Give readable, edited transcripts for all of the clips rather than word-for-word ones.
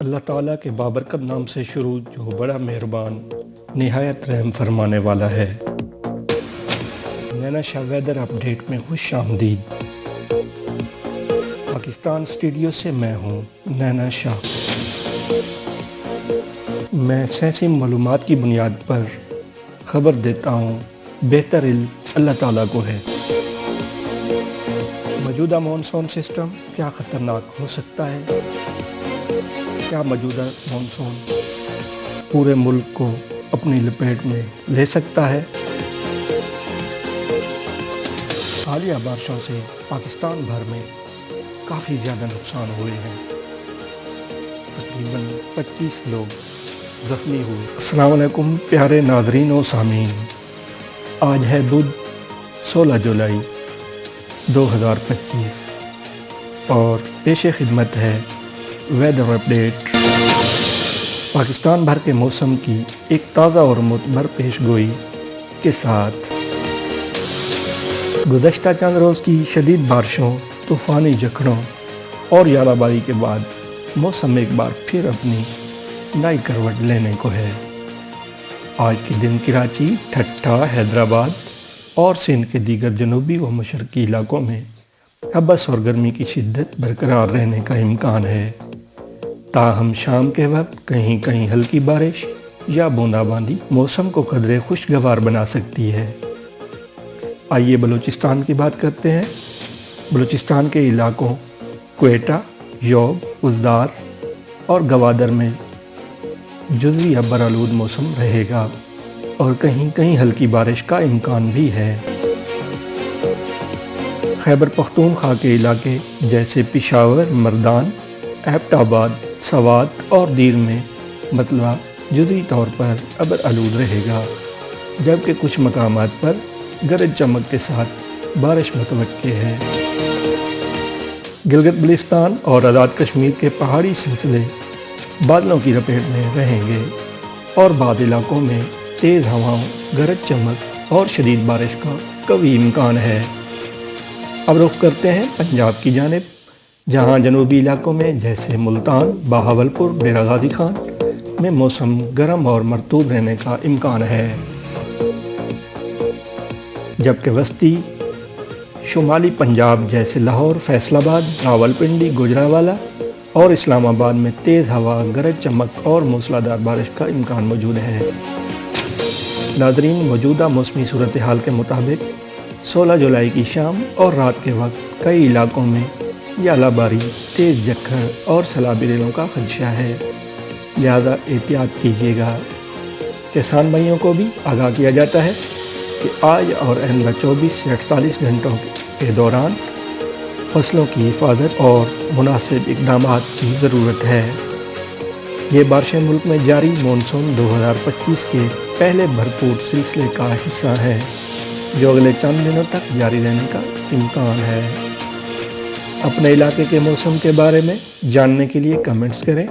اللہ تعالیٰ کے بابرکت نام سے شروع جو بڑا مہربان نہایت رحم فرمانے والا ہے۔ نینا شاہ ویدر اپڈیٹ میں خوش آمدید۔ پاکستان اسٹوڈیو سے میں ہوں نینا شاہ۔ میں سائنسی معلومات کی بنیاد پر خبر دیتا ہوں، بہتر علم اللہ تعالیٰ کو ہے۔ موجودہ مانسون سسٹم کیا خطرناک ہو سکتا ہے؟ کیا موجودہ مانسون پورے ملک کو اپنی لپیٹ میں لے سکتا ہے؟ حالیہ بارشوں سے پاکستان بھر میں کافی زیادہ نقصان ہوئے ہیں۔ تقریباً 25 لوگ زخمی ہوئے۔ السلام علیکم پیارے ناظرین و سامعین، آج ہے بدھ 16 جولائی 2025 اور پیش خدمت ہے ویدر اپڈیٹ۔ پاکستان بھر کے موسم کی ایک تازہ اور معتبر پیش گوئی کے ساتھ گزشتہ چند روز کی شدید بارشوں، طوفانی جھکڑوں اور ژالہ باری کے بعد موسم ایک بار پھر اپنی نئی کروٹ لینے کو ہے۔ آج کے دن کراچی، ٹھٹہ، حیدرآباد اور سندھ کے دیگر جنوبی و مشرقی علاقوں میں ہبس اور گرمی کی شدت برقرار رہنے کا امکان ہے، تاہم شام کے وقت کہیں کہیں ہلکی بارش یا بوندا باندی موسم کو قدرے خوشگوار بنا سکتی ہے۔ آئیے بلوچستان کی بات کرتے ہیں۔ بلوچستان کے علاقوں کوئٹہ، یوب، ازدار اور گوادر میں جزوی ابرآلود موسم رہے گا اور کہیں کہیں ہلکی بارش کا امکان بھی ہے۔ خیبر پختونخوا کے علاقے جیسے پشاور، مردان، ایبٹ آباد، سوات اور دیر میں مطلع جزوی طور پر ابرآلود رہے گا، جبکہ کچھ مقامات پر گرج چمک کے ساتھ بارش متوقع ہے۔ گلگت بلتستان اور آزاد کشمیر کے پہاڑی سلسلے بادلوں کی لپیٹ میں رہیں گے اور بعض علاقوں میں تیز ہواؤں، گرج چمک اور شدید بارش کا قوی امکان ہے۔ اب رخ کرتے ہیں پنجاب کی جانب، جہاں جنوبی علاقوں میں جیسے ملتان، بہاولپور، ڈیرہ غازی خان میں موسم گرم اور مرطوب رہنے کا امکان ہے، جبکہ وسطی شمالی پنجاب جیسے لاہور، فیصل آباد، راولپنڈی، گوجرانوالہ اور اسلام آباد میں تیز ہوا، گرج چمک اور موسلا دھار بارش کا امکان موجود ہے۔ ناظرین، موجودہ موسمی صورتحال کے مطابق 16 جولائی کی شام اور رات کے وقت کئی علاقوں میں ژالہ باری، تیز جھکڑ اور سیلابی ریلوں کا خدشہ ہے، لہذا احتیاط کیجیے گا۔ کسان بھائیوں کو بھی آگاہ کیا جاتا ہے کہ آج اور آئندہ 24 سے 48 گھنٹوں کے دوران فصلوں کی حفاظت اور مناسب اقدامات کی ضرورت ہے۔ یہ بارشیں ملک میں جاری مانسون 2025 کے پہلے بھرپور سلسلے کا حصہ ہیں، جو اگلے چند دنوں تک جاری رہنے کا امکان ہے۔ اپنے علاقے کے موسم کے بارے میں جاننے کے لیے کمنٹس کریں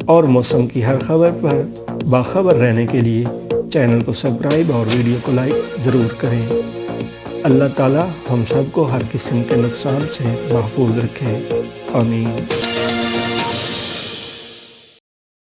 اور موسم کی ہر خبر پر باخبر رہنے کے لیے چینل کو سبسکرائب اور ویڈیو کو لائک ضرور کریں۔ اللہ تعالیٰ ہم سب کو ہر قسم کے نقصان سے محفوظ رکھے، آمین۔